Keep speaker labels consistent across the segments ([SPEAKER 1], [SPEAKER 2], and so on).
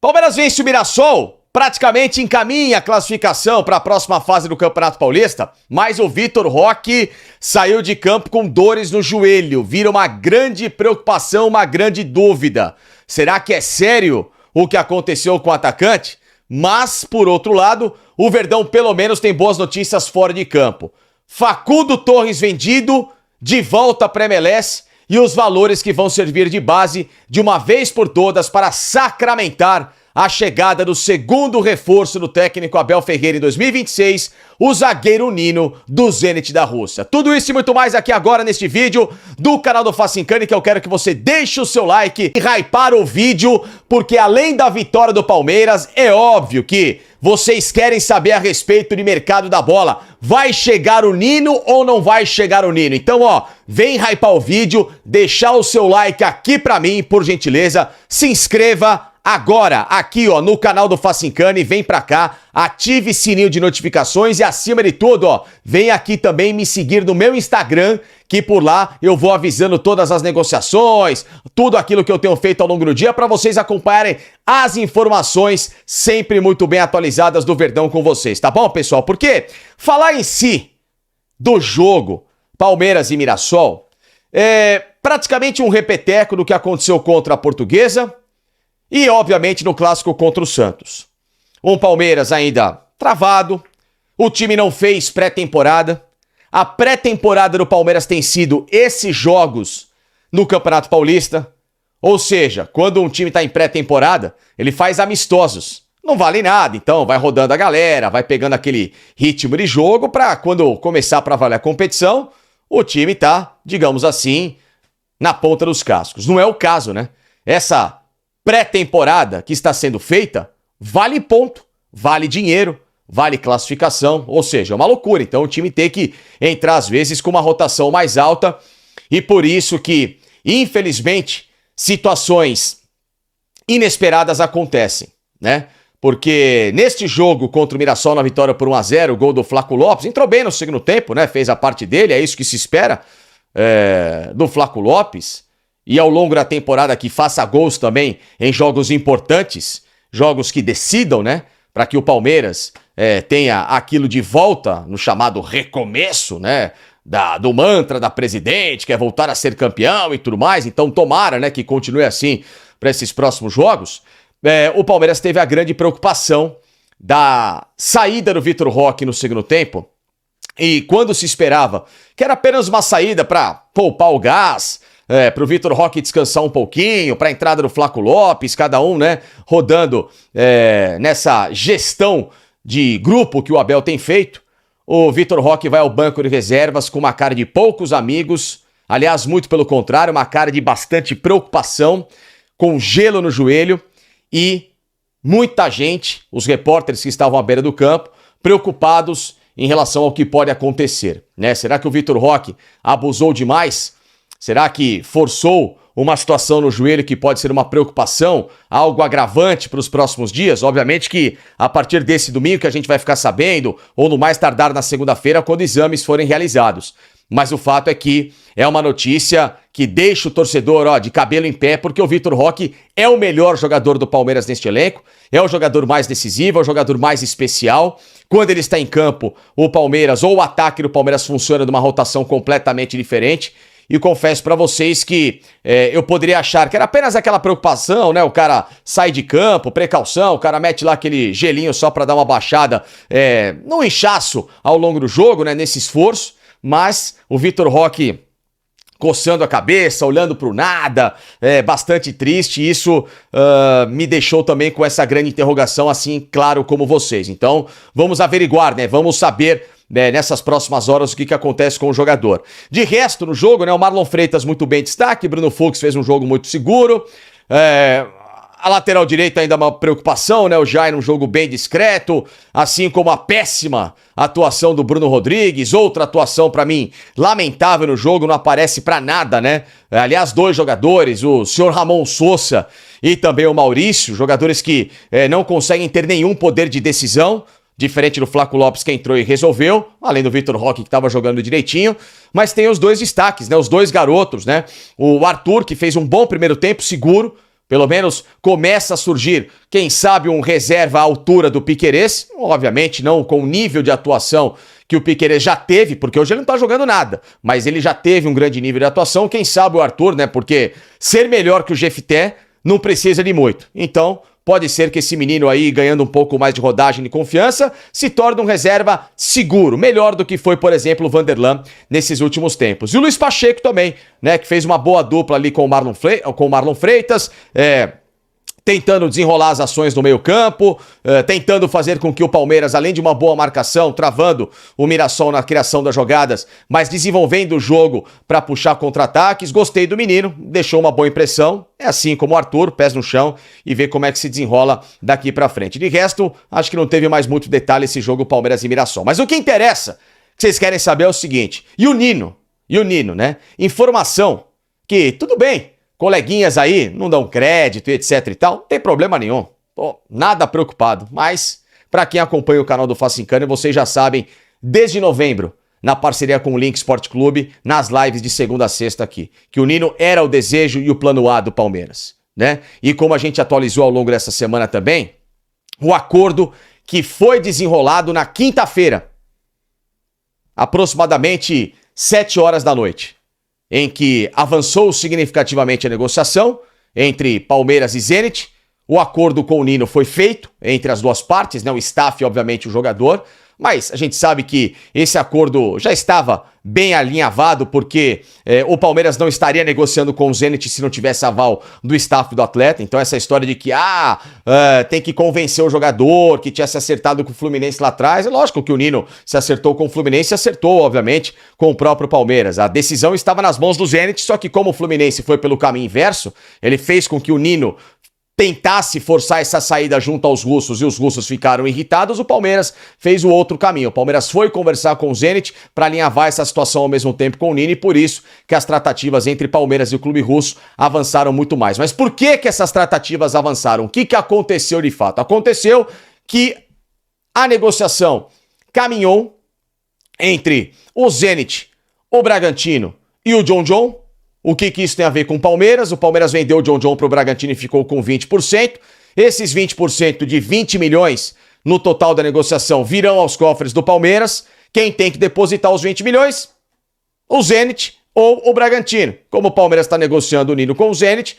[SPEAKER 1] Palmeiras vence o Mirassol, praticamente encaminha a classificação para a próxima fase do Campeonato Paulista, mas o Vitor Roque saiu de campo com dores no joelho, vira uma grande preocupação, uma grande dúvida. Será que é sério o que aconteceu com o atacante? Mas, por outro lado, o Verdão pelo menos tem boas notícias fora de campo. Facundo Torres vendido, de volta para a MLS, e os valores que vão servir de base de uma vez por todas para sacramentar a chegada do segundo reforço do técnico Abel Ferreira em 2026, o zagueiro Nino do Zenit da Rússia. Tudo isso e muito mais aqui agora neste vídeo do canal do Facincani, que eu quero que você deixe o seu like e hypar o vídeo, porque além da vitória do Palmeiras, é óbvio que vocês querem saber a respeito de mercado da bola. Vai chegar o Nino ou não vai chegar o Nino? Então, vem hypar o vídeo, deixar o seu like aqui pra mim, por gentileza. Se inscreva agora aqui, no canal do Facincani, vem pra cá, ative sininho de notificações e acima de tudo, vem aqui também me seguir no meu Instagram, que por lá eu vou avisando todas as negociações, tudo aquilo que eu tenho feito ao longo do dia para vocês acompanharem as informações sempre muito bem atualizadas do Verdão com vocês, tá bom, pessoal? Porque falar em si do jogo Palmeiras e Mirassol é praticamente um repeteco do que aconteceu contra a Portuguesa e, obviamente, no clássico contra o Santos. Um Palmeiras ainda travado, o time não fez pré-temporada. A pré-temporada do Palmeiras tem sido esses jogos no Campeonato Paulista. Ou seja, quando um time está em pré-temporada, ele faz amistosos. Não vale nada, então vai rodando a galera, vai pegando aquele ritmo de jogo para quando começar para valer a competição, o time tá, digamos assim, na ponta dos cascos. Não é o caso, né? Essa pré-temporada que está sendo feita vale ponto, vale dinheiro, vale classificação, ou seja, é uma loucura. Então o time tem que entrar às vezes com uma rotação mais alta e por isso que, infelizmente, situações inesperadas acontecem, né? Porque neste jogo contra o Mirassol na vitória por 1-0, o gol do Flaco Lopes, entrou bem no segundo tempo, né? Fez a parte dele, é isso que se espera do Flaco Lopes. E ao longo da temporada que faça gols também em jogos importantes, jogos que decidam, né? Para que o Palmeiras tenha aquilo de volta no chamado recomeço, né? Do mantra da presidente, que é voltar a ser campeão e tudo mais. Então tomara, né, que continue assim para esses próximos jogos. O Palmeiras teve a grande preocupação da saída do Vitor Roque no segundo tempo. E quando se esperava que era apenas uma saída para poupar o gás, para o Vitor Roque descansar um pouquinho, para a entrada do Flaco Lopes, cada um, né, rodando nessa gestão de grupo que o Abel tem feito, o Vitor Roque vai ao banco de reservas com uma cara de poucos amigos, aliás, muito pelo contrário, uma cara de bastante preocupação, com gelo no joelho e muita gente, os repórteres que estavam à beira do campo, preocupados em relação ao que pode acontecer, né? Será que o Vitor Roque abusou demais? Será que forçou uma situação no joelho que pode ser uma preocupação, algo agravante para os próximos dias? Obviamente que a partir desse domingo que a gente vai ficar sabendo, ou no mais tardar na segunda-feira, quando exames forem realizados. Mas o fato é que é uma notícia que deixa o torcedor de cabelo em pé, porque o Vitor Roque é o melhor jogador do Palmeiras neste elenco, é o jogador mais decisivo, é o jogador mais especial. Quando ele está em campo, o Palmeiras, ou o ataque do Palmeiras funciona de uma rotação completamente diferente. E confesso pra vocês que eu poderia achar que era apenas aquela preocupação, né? O cara sai de campo, precaução, o cara mete lá aquele gelinho só pra dar uma baixada no inchaço ao longo do jogo, né? Nesse esforço. Mas o Vitor Roque coçando a cabeça, olhando pro nada, bastante triste. E isso me deixou também com essa grande interrogação, assim, claro como vocês. Então, vamos averiguar, né? Vamos saber nessas próximas horas o que acontece com o jogador. De resto, no jogo, né, o Marlon Freitas muito bem destaque, Bruno Fux fez um jogo muito seguro, a lateral direita ainda uma preocupação, né, o Jair um jogo bem discreto, assim como a péssima atuação do Bruno Rodrigues, outra atuação pra mim lamentável no jogo, não aparece pra nada, né, aliás, dois jogadores, o senhor Ramon Sousa e também o Maurício, jogadores que não conseguem ter nenhum poder de decisão, diferente do Flaco Lopes que entrou e resolveu, além do Vitor Roque que estava jogando direitinho, mas tem os dois destaques, né? Os dois garotos, né? O Arthur, que fez um bom primeiro tempo, seguro, Pelo menos começa a surgir, quem sabe, um reserva à altura do Piquerez, obviamente não com o nível de atuação que o Piquerez já teve, porque hoje ele não tá jogando nada, mas ele já teve um grande nível de atuação, quem sabe o Arthur, né, porque ser melhor que o Jefté não precisa de muito. Então, pode ser que esse menino aí, ganhando um pouco mais de rodagem e confiança, se torne um reserva seguro, melhor do que foi, por exemplo, o Vanderlan nesses últimos tempos. E o Luiz Pacheco também, né, que fez uma boa dupla ali com o Marlon Freitas, tentando desenrolar as ações no meio-campo, tentando fazer com que o Palmeiras, além de uma boa marcação, travando o Mirassol na criação das jogadas, mas desenvolvendo o jogo para puxar contra-ataques. Gostei do menino, deixou uma boa impressão. É assim como o Arthur, pés no chão, e ver como é que se desenrola daqui para frente. De resto, acho que não teve mais muito detalhe esse jogo Palmeiras e Mirassol. Mas o que interessa, que vocês querem saber é o seguinte: e o Nino, né? Informação que, tudo bem, coleguinhas aí não dão crédito e etc e tal, não tem problema nenhum. Pô, nada preocupado. Mas, pra quem acompanha o canal do Facincani, vocês já sabem, desde novembro, na parceria com o Link Sport Clube, nas lives de segunda a sexta aqui, que o Nino era o desejo e o plano A do Palmeiras, né? E como a gente atualizou ao longo dessa semana também, o acordo que foi desenrolado na quinta-feira, aproximadamente 7 horas da noite, em que avançou significativamente a negociação entre Palmeiras e Zenit. O acordo com o Nino foi feito entre as duas partes, né? O staff e, obviamente, o jogador. Mas a gente sabe que esse acordo já estava bem alinhavado, porque o Palmeiras não estaria negociando com o Zenit se não tivesse aval do staff do atleta. Então essa história de que tem que convencer o jogador, que tinha se acertado com o Fluminense lá atrás, é lógico que o Nino se acertou com o Fluminense e acertou, obviamente, com o próprio Palmeiras. A decisão estava nas mãos do Zenit, só que como o Fluminense foi pelo caminho inverso, ele fez com que o Nino tentasse forçar essa saída junto aos russos e os russos ficaram irritados. O Palmeiras fez o outro caminho. O Palmeiras foi conversar com o Zenit para alinhavar essa situação ao mesmo tempo com o Nino, e por isso que as tratativas entre Palmeiras e o clube russo avançaram muito mais. Mas por que essas tratativas avançaram? O que aconteceu de fato? Aconteceu que a negociação caminhou entre o Zenit, o Bragantino e o John. O que isso tem a ver com o Palmeiras? O Palmeiras vendeu o John para o Bragantino e ficou com 20%. Esses 20% de 20 milhões no total da negociação virão aos cofres do Palmeiras. Quem tem que depositar os 20 milhões? O Zenit ou o Bragantino. Como o Palmeiras está negociando o Nino com o Zenit,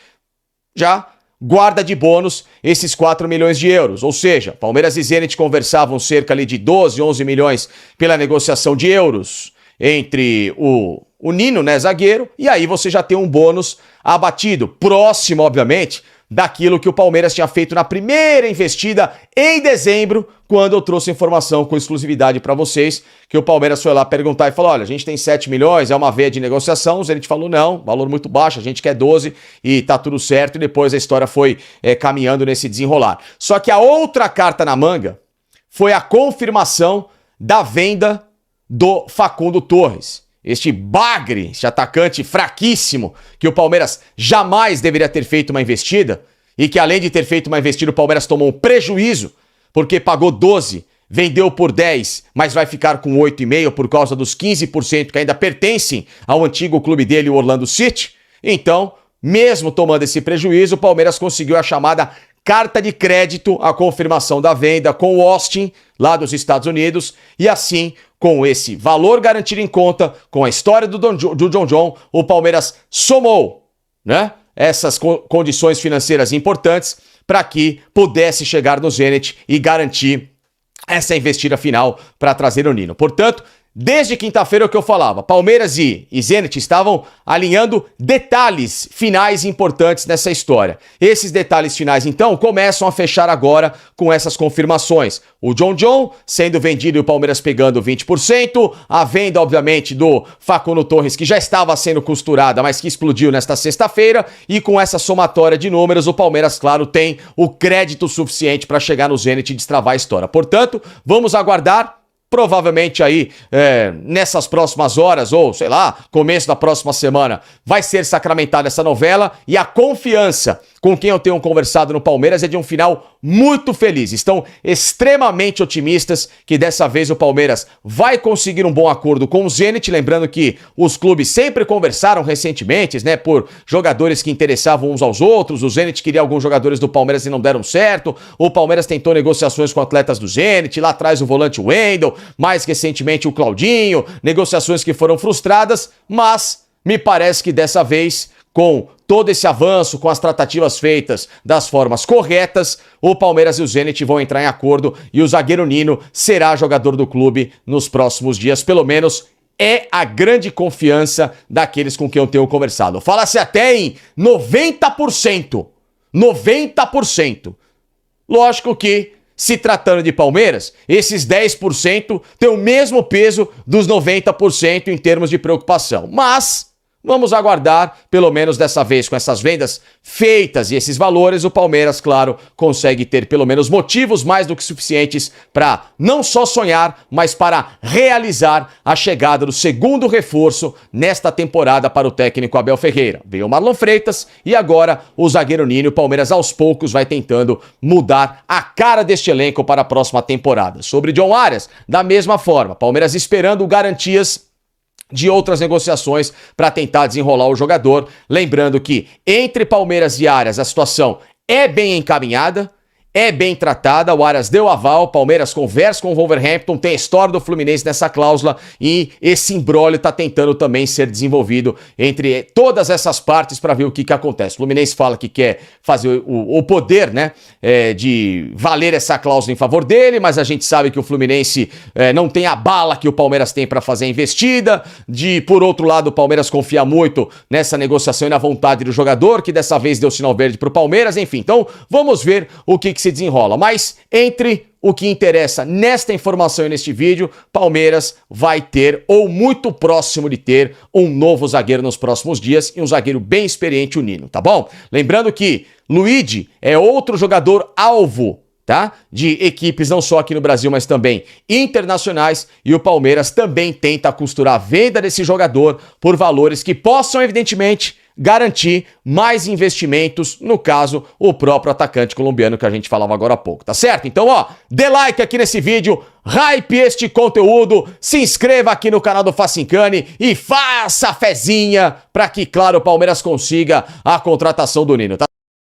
[SPEAKER 1] já guarda de bônus esses 4 milhões de euros. Ou seja, Palmeiras e Zenit conversavam cerca ali de 12, 11 milhões pela negociação de euros entre o Nino, né, zagueiro, e aí você já tem um bônus abatido, próximo, obviamente, daquilo que o Palmeiras tinha feito na primeira investida em dezembro, quando eu trouxe informação com exclusividade para vocês, que o Palmeiras foi lá perguntar e falou: olha, a gente tem 7 milhões, é uma veia de negociação. O Zenit falou: não, valor muito baixo, a gente quer 12 e tá tudo certo, e depois a história foi caminhando nesse desenrolar. Só que a outra carta na manga foi a confirmação da venda do Facundo Torres. Este bagre, este atacante fraquíssimo, que o Palmeiras jamais deveria ter feito uma investida, e que além de ter feito uma investida, o Palmeiras tomou um prejuízo, porque pagou 12, vendeu por 10, mas vai ficar com 8,5 por causa dos 15% que ainda pertencem ao antigo clube dele, o Orlando City. Então, mesmo tomando esse prejuízo, o Palmeiras conseguiu a chamada carta de crédito, a confirmação da venda com o Austin, lá dos Estados Unidos, e assim, com esse valor garantido em conta, com a história do John, o Palmeiras somou, né, essas condições financeiras importantes para que pudesse chegar no Zenit e garantir essa investida final para trazer o Nino. Portanto, desde quinta-feira o que eu falava, Palmeiras e Zenit estavam alinhando detalhes finais importantes nessa história. Esses detalhes finais, então, começam a fechar agora com essas confirmações. O John sendo vendido e o Palmeiras pegando 20%, a venda, obviamente, do Facundo Torres, que já estava sendo costurada, mas que explodiu nesta sexta-feira, e com essa somatória de números, o Palmeiras, claro, tem o crédito suficiente para chegar no Zenit e destravar a história. Portanto, vamos aguardar. Provavelmente aí, nessas próximas horas, ou sei lá, começo da próxima semana, vai ser sacramentada essa novela, e a confiança com quem eu tenho conversado no Palmeiras é de um final muito feliz. Estão extremamente otimistas que dessa vez o Palmeiras vai conseguir um bom acordo com o Zenit. Lembrando que os clubes sempre conversaram recentemente, né, por jogadores que interessavam uns aos outros. O Zenit queria alguns jogadores do Palmeiras e não deram certo. O Palmeiras tentou negociações com atletas do Zenit, lá atrás o volante Wendel, mais recentemente o Claudinho, negociações que foram frustradas, mas me parece que dessa vez, com todo esse avanço, com as tratativas feitas das formas corretas, o Palmeiras e o Zenit vão entrar em acordo e o zagueiro Nino será jogador do clube nos próximos dias, pelo menos é a grande confiança daqueles com quem eu tenho conversado. Fala-se até em 90%. 90%. Lógico que, se tratando de Palmeiras, esses 10% têm o mesmo peso dos 90% em termos de preocupação. Mas vamos aguardar, pelo menos dessa vez, com essas vendas feitas e esses valores, o Palmeiras, claro, consegue ter pelo menos motivos mais do que suficientes para não só sonhar, mas para realizar a chegada do segundo reforço nesta temporada para o técnico Abel Ferreira. Veio o Marlon Freitas e agora o zagueiro Nino. O Palmeiras aos poucos vai tentando mudar a cara deste elenco para a próxima temporada. Sobre John Arias, da mesma forma, Palmeiras esperando garantias de outras negociações para tentar desenrolar o jogador. Lembrando que entre Palmeiras e Arias a situação é bem encaminhada, é bem tratada, o Arias deu aval, Palmeiras conversa com o Wolverhampton, tem a história do Fluminense nessa cláusula e esse imbróglio está tentando também ser desenvolvido entre todas essas partes para ver o que acontece. O Fluminense fala que quer fazer o poder, né, de valer essa cláusula em favor dele, mas a gente sabe que o Fluminense não tem a bala que o Palmeiras tem para fazer a investida. Por outro lado, o Palmeiras confia muito nessa negociação e na vontade do jogador, que dessa vez deu sinal verde para o Palmeiras, enfim. Então, vamos ver o que se desenrola. Mas entre o que interessa nesta informação e neste vídeo, Palmeiras vai ter, ou muito próximo de ter, um novo zagueiro nos próximos dias e um zagueiro bem experiente, o Nino, tá bom? Lembrando que Luigi é outro jogador alvo, tá? De equipes não só aqui no Brasil, mas também internacionais, e o Palmeiras também tenta costurar a venda desse jogador por valores que possam, evidentemente, garantir mais investimentos, no caso, o próprio atacante colombiano que a gente falava agora há pouco, tá certo? Então, ó, dê like aqui nesse vídeo, hype este conteúdo, se inscreva aqui no canal do Facincani e faça a fezinha para que, claro, o Palmeiras consiga a contratação do Nino, tá?